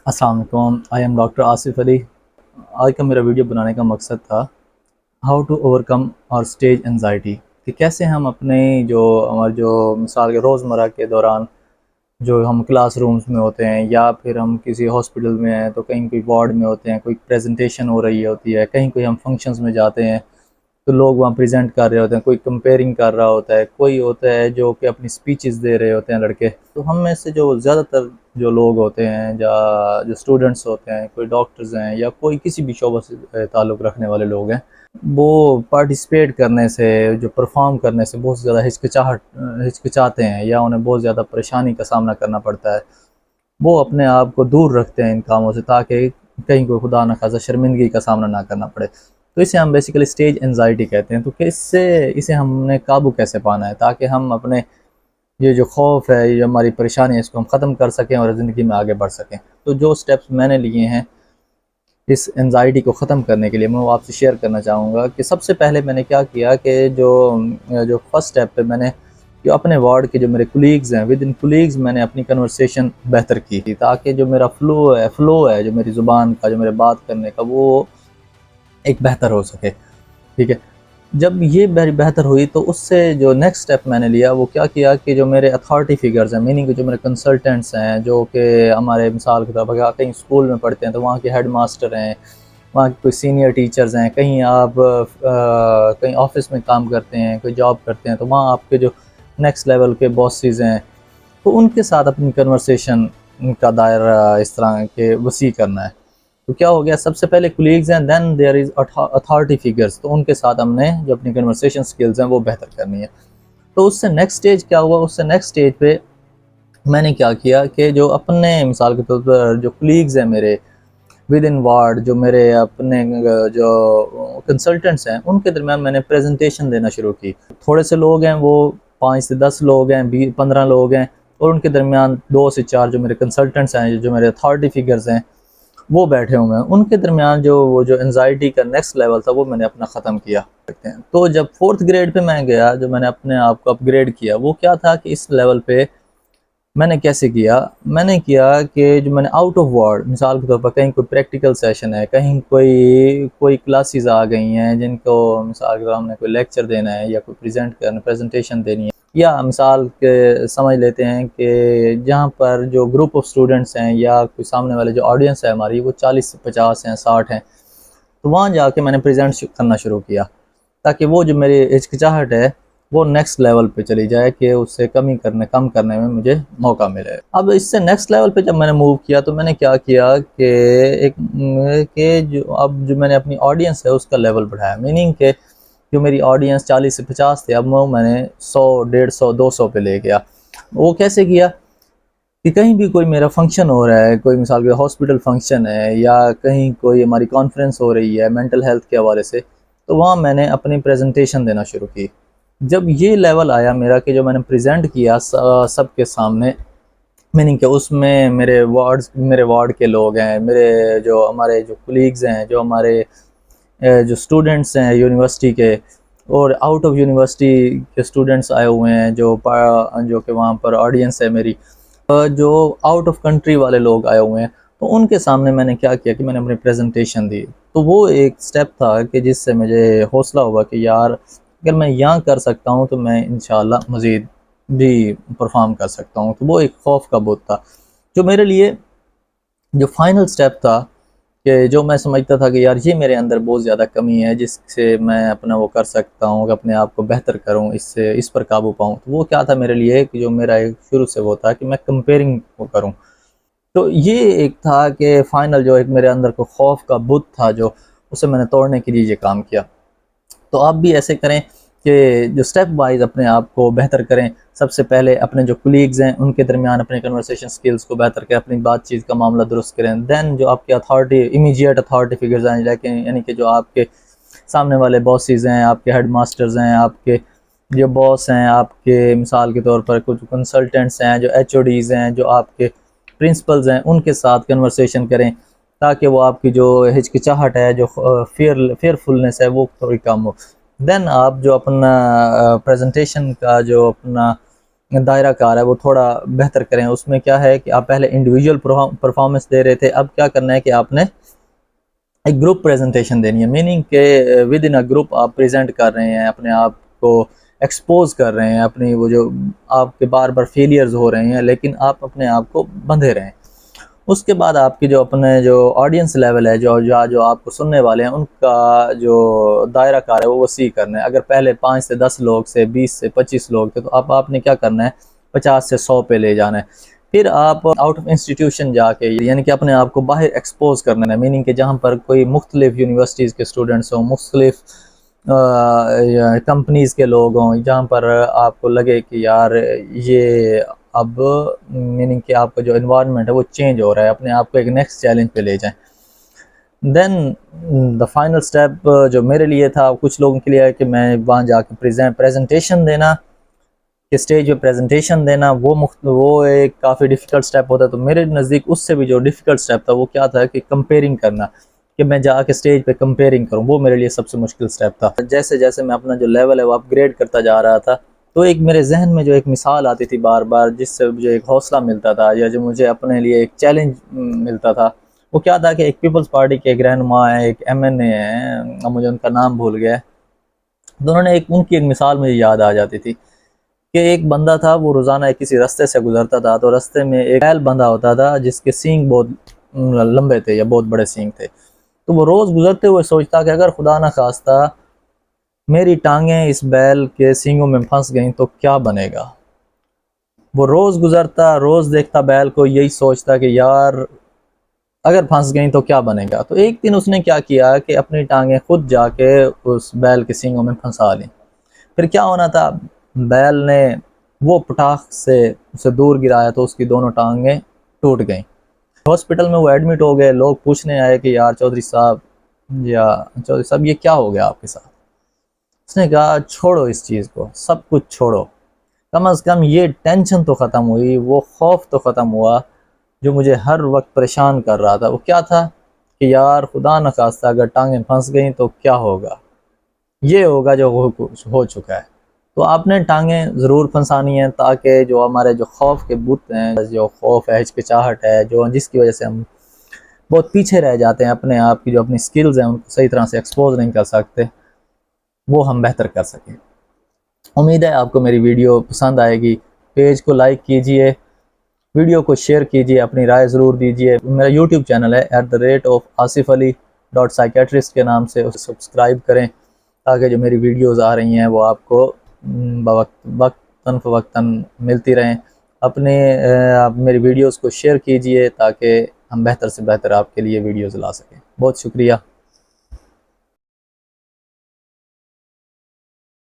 अस्सलाम वालेकुम। I am doctor Asif Ali. आज का मेरा वीडियो बनाने का मकसद था हाउ टू ओवरकम और स्टेज एंजाइटी, कि कैसे हम अपने हमारे जो मिसाल के रोज़मर्रा के दौरान जो हम क्लास रूम्स में होते हैं या फिर हम किसी हॉस्पिटल में हैं तो कहीं कोई वार्ड में होते हैं, कोई प्रेजेंटेशन हो रही होती है, कहीं कोई हम फंक्शंस में जाते हैं तो लोग वहाँ प्रेजेंट कर रहे होते हैं, कोई कंपेयरिंग कर रहा होता है, कोई होता है जो कि अपनी स्पीचेस दे रहे होते हैं लड़के। तो हम में से जो ज़्यादातर जो लोग होते हैं या जो स्टूडेंट्स होते हैं, कोई डॉक्टर्स हैं या कोई किसी भी शोबे से ताल्लुक़ रखने वाले लोग हैं, वो पार्टिसिपेट करने से, जो परफॉर्म करने से बहुत ज़्यादा हिचकिचाते हैं या उन्हें बहुत ज़्यादा परेशानी का सामना करना पड़ता है। वो अपने आप को दूर रखते हैं इन कामों से ताकि कहीं कोई खुदा न खासा शर्मिंदगी का सामना ना करना पड़े। तो इसे हम बेसिकली स्टेज एंजाइटी कहते हैं। तो किससे इसे हमने काबू कैसे पाना है ताकि हम अपने ये जो खौफ है, ये हमारी परेशानी है, इसको हम ख़त्म कर सकें और ज़िंदगी में आगे बढ़ सकें। तो जो स्टेप्स मैंने लिए हैं इस एंजाइटी को ख़त्म करने के लिए, मैं वो आपसे शेयर करना चाहूँगा। कि सबसे पहले मैंने क्या किया कि जो फर्स्ट स्टेप पे मैंने जो अपने वार्ड के जो मेरे कुलीग्स हैं, विद इन कुलीग्स मैंने अपनी कन्वर्सेशन बेहतर की थी ताकि जो मेरा फ़्लो है जो मेरी ज़ुबान का, जो मेरे बात करने का, वो एक बेहतर हो सके। ठीक है। जब ये बेहतर हुई तो उससे जो नेक्स्ट स्टेप मैंने लिया वो क्या किया कि जो मेरे अथॉरिटी फिगर्स हैं, मीनिंग जो मेरे कंसल्टेंट्स हैं, जो कि हमारे मिसाल के तौर पर अगर कहीं स्कूल में पढ़ते हैं तो वहाँ के हेड मास्टर हैं, वहाँ के कोई सीनियर टीचर्स हैं, कहीं आप कहीं ऑफिस में काम करते हैं, कोई जॉब करते हैं तो वहाँ आपके जो नेक्स्ट लेवल के बॉसेस हैं, तो उनके साथ अपनी कन्वर्सेशन का दायरा इस तरह के वसी करना है। तो क्या हो गया, सबसे पहले कुलीग्स हैं, then there is authority figures, तो उनके साथ हमने जो अपनी कन्वर्सेशन स्किल्स हैं वो बेहतर करनी है। तो उससे नेक्स्ट स्टेज क्या हुआ, उससे नेक्स्ट स्टेज पे मैंने क्या किया कि जो अपने मिसाल के तौर पर जो कुलीग्स हैं मेरे विद इन वार्ड, जो मेरे अपने जो कंसल्टेंट्स हैं, उनके दरमियान मैंने प्रेजेंटेशन देना शुरू की। थोड़े से लोग हैं, वो 5 से 10 लोग हैं, 15 लोग हैं, और उनके दरमियान 2 से 4 जो मेरे कंसल्टेंट्स हैं, जो मेरे अथॉरिटी फिगर्स हैं, वो बैठे हुए हैं। उनके दरमियान वो जो एंजाइटी का नेक्स्ट लेवल था वो मैंने अपना ख़त्म किया। तो जब 4th ग्रेड पे मैं गया, जो मैंने अपने आप को अपग्रेड किया, वो क्या था कि इस लेवल पे मैंने कैसे किया, मैंने किया कि जो मैंने आउट ऑफ वर्ड, मिसाल के तौर पर कहीं कोई प्रैक्टिकल सेशन है, कहीं कोई क्लासेस आ गई हैं जिनको मिसाल के तौर पर हमने कोई लेक्चर देना है या कोई प्रेजेंटेशन देनी है, या मिसाल के समझ लेते हैं कि जहाँ पर जो ग्रुप ऑफ स्टूडेंट्स हैं या कोई सामने वाले जो ऑडियंस है हमारी वो 40 से 50 हैं, 60 हैं, तो वहाँ जाके मैंने प्रेजेंट करना शुरू किया ताकि वो जो मेरी हिचकिचाहट है वो नेक्स्ट लेवल पे चली जाए कि उससे कम करने में मुझे मौका मिले। अब इससे नेक्स्ट लेवल पे जब मैंने मूव किया तो मैंने क्या किया कि अब जो मैंने अपनी ऑडियंस है उसका लेवल बढ़ाया, मीनिंग के जो मेरी ऑडियंस 40 से 50 थे, अब वो मैंने 100, 150, 200 पे ले गया। वो कैसे किया कि कहीं भी कोई मेरा फंक्शन हो रहा है, कोई मिसाल के हॉस्पिटल फंक्शन है या कहीं कोई हमारी कॉन्फ्रेंस हो रही है मेंटल हेल्थ के हवाले से, तो वहाँ मैंने अपनी प्रेजेंटेशन देना शुरू की। जब ये लेवल आया मेरा कि जो मैंने प्रेजेंट किया सबके सामने, मीनिंग कि उसमें मेरे वार्ड के लोग हैं, हमारे जो कुलीग्स हैं, जो हमारे जो स्टूडेंट्स हैं यूनिवर्सिटी के, और आउट ऑफ यूनिवर्सिटी के स्टूडेंट्स आए हुए हैं, जो कि वहाँ पर ऑडियंस है मेरी, जो आउट ऑफ कंट्री वाले लोग आए हुए हैं, तो उनके सामने मैंने क्या किया कि मैंने अपनी प्रेजेंटेशन दी। तो वो एक स्टेप था कि जिससे मुझे हौसला हुआ कि यार अगर मैं यहाँ कर सकता हूँ तो मैं इंशाल्लाह मज़ीद भी परफॉर्म कर सकता हूँ। तो वो एक खौफ का बुत था जो मेरे लिए जो फाइनल स्टेप था, कि जो मैं समझता था कि यार ये मेरे अंदर बहुत ज़्यादा कमी है जिससे मैं अपना वो कर सकता हूँ कि अपने आप को बेहतर करूँ, इस पर काबू पाऊँ। तो वो क्या था मेरे लिए कि जो मेरा एक शुरू से वो था कि मैं कंपेयरिंग को करूँ। तो ये एक था कि फाइनल जो एक मेरे अंदर को खौफ का बुत था, जो उसे मैंने तोड़ने के लिए ये काम किया। तो आप भी ऐसे करें कि जो स्टेप वाइज अपने आप को बेहतर करें। सबसे पहले अपने जो कुलीग्स हैं उनके दरमियान अपने कन्वर्सेशन स्किल्स को बेहतर करें, अपनी बातचीत का मामला दुरुस्त करें। देन जो आपके इमीडिएट अथॉरिटी फिगर्स हैं, लेकिन यानी कि जो आपके सामने वाले बॉसेस हैं, आपके हेड मास्टर्स हैं, आपके जो बॉस हैं, आपके मिसाल के तौर पर कुछ कंसल्टेंट्स हैं, जो HODs हैं, जो आपके प्रिंसिपल्स हैं, उनके साथ कन्वर्सेशन करें ताकि वो आपकी जो हिचकिचाहट है, जो फेयरफुलनेस है, वो थोड़ी कम हो। देन आप जो अपना प्रेजेंटेशन का जो अपना دائرہ کار ہے وہ تھوڑا بہتر کریں. اس میں کیا ہے کہ آپ پہلے انڈیویجول پرفارمنس دے رہے تھے, اب کیا کرنا ہے کہ آپ نے ایک گروپ پریزنٹیشن دینی ہے, میننگ کہ ود ان اے گروپ آپ پریزنٹ کر رہے ہیں, اپنے آپ کو ایکسپوز کر رہے ہیں, اپنی وہ جو آپ کے بار بار فیلیئرز ہو رہے ہیں لیکن آپ اپنے آپ کو بندھے رہیں. اس کے بعد آپ کی جو اپنے جو آڈینس لیول ہے, جو آپ کو سننے والے ہیں, ان کا جو دائرہ کار ہے وہ وسیع کرنا ہے. اگر پہلے 5 سے 10 لوگ سے 20 سے 25 لوگ تھے, تو اب آپ نے کیا کرنا ہے 50 سے 100 پہ لے جانا ہے. پھر آپ آؤٹ آف انسٹیٹیوشن جا کے, یعنی کہ اپنے آپ کو باہر ایکسپوز کرنا ہے, میننگ کہ جہاں پر کوئی مختلف یونیورسٹیز کے اسٹوڈنٹس ہوں, مختلف کمپنیز کے لوگ ہوں, جہاں پر آپ کو لگے کہ یار یہ اب میننگ کہ آپ کا جو انوائرمنٹ ہے وہ چینج ہو رہا ہے, اپنے آپ کو ایک نیکسٹ چیلنج پہ لے جائیں. دین دا فائنل سٹیپ جو میرے لیے تھا, کچھ لوگوں کے لیے ہے کہ میں وہاں جا کے پریزنٹیشن دینا, کہ اسٹیج پہ پریزنٹیشن دینا, وہ ایک کافی ڈیفیکلٹ سٹیپ ہوتا ہے. تو میرے نزدیک اس سے بھی جو ڈیفیکلٹ سٹیپ تھا وہ کیا تھا کہ کمپیئرنگ کرنا, کہ میں جا کے اسٹیج پہ کمپیئرنگ کروں, وہ میرے لیے سب سے مشکل سٹیپ تھا. جیسے جیسے میں اپنا جو لیول ہے وہ اپ گریڈ کرتا جا رہا تھا, تو ایک میرے ذہن میں جو ایک مثال آتی تھی بار بار, جس سے مجھے ایک حوصلہ ملتا تھا, یا جو مجھے اپنے لیے ایک چیلنج ملتا تھا, وہ کیا تھا کہ ایک پیپلز پارٹی کے ایک رہنما ہے, ایک MNA ہیں, اب مجھے ان کا نام بھول گیا, تو انہوں نے ان کی ایک مثال مجھے یاد آ جاتی تھی کہ ایک بندہ تھا, وہ روزانہ کسی رستے سے گزرتا تھا, تو رستے میں ایک بیل بندہ ہوتا تھا جس کے سینگ بہت لمبے تھے یا بہت بڑے سینگ تھے. تو وہ روز گزرتے ہوئے سوچتا کہ اگر خدا نہ خواستہ میری ٹانگیں اس بیل کے سینگوں میں پھنس گئیں تو کیا بنے گا. وہ روز گزرتا, روز دیکھتا بیل کو, یہی سوچتا کہ یار اگر پھنس گئیں تو کیا بنے گا. تو ایک دن اس نے کیا کیا کہ اپنی ٹانگیں خود جا کے اس بیل کے سینگوں میں پھنسا لیں. پھر کیا ہونا تھا, بیل نے وہ پٹاخ سے اسے دور گرایا تو اس کی دونوں ٹانگیں ٹوٹ گئیں. ہاسپٹل میں وہ ایڈمٹ ہو گئے, لوگ پوچھنے آئے کہ یار چودھری صاحب یہ کیا ہو گیا آپ کے ساتھ. اس نے کہا چھوڑو اس چیز کو, سب کچھ چھوڑو, کم از کم یہ ٹینشن تو ختم ہوئی, وہ خوف تو ختم ہوا جو مجھے ہر وقت پریشان کر رہا تھا. وہ کیا تھا کہ یار خدا نہ خواستہ اگر ٹانگیں پھنس گئیں تو کیا ہوگا, یہ ہوگا جو ہو چکا ہے. تو آپ نے ٹانگیں ضرور پھنسانی ہیں, تاکہ جو ہمارے جو خوف کے بت ہیں, جو خوف ہے, ہچکچاہٹ ہے, جس کی وجہ سے ہم بہت پیچھے رہ جاتے ہیں, اپنے آپ کی جو اپنی سکلز ہیں ان کو صحیح طرح سے ایکسپوز نہیں کر سکتے, وہ ہم بہتر کر سکیں. امید ہے آپ کو میری ویڈیو پسند آئے گی. پیج کو لائک کیجئے, ویڈیو کو شیئر کیجئے, اپنی رائے ضرور دیجئے. میرا یوٹیوب چینل ہے @AsifAli.psychiatrist کے نام سے, اسے سبسکرائب کریں, تاکہ جو میری ویڈیوز آ رہی ہیں وہ آپ کو وقتاً فوقتاً ملتی رہیں. میری ویڈیوز کو شیئر کیجئے تاکہ ہم بہتر سے بہتر آپ کے لیے ویڈیوز لا سکیں. بہت شکریہ.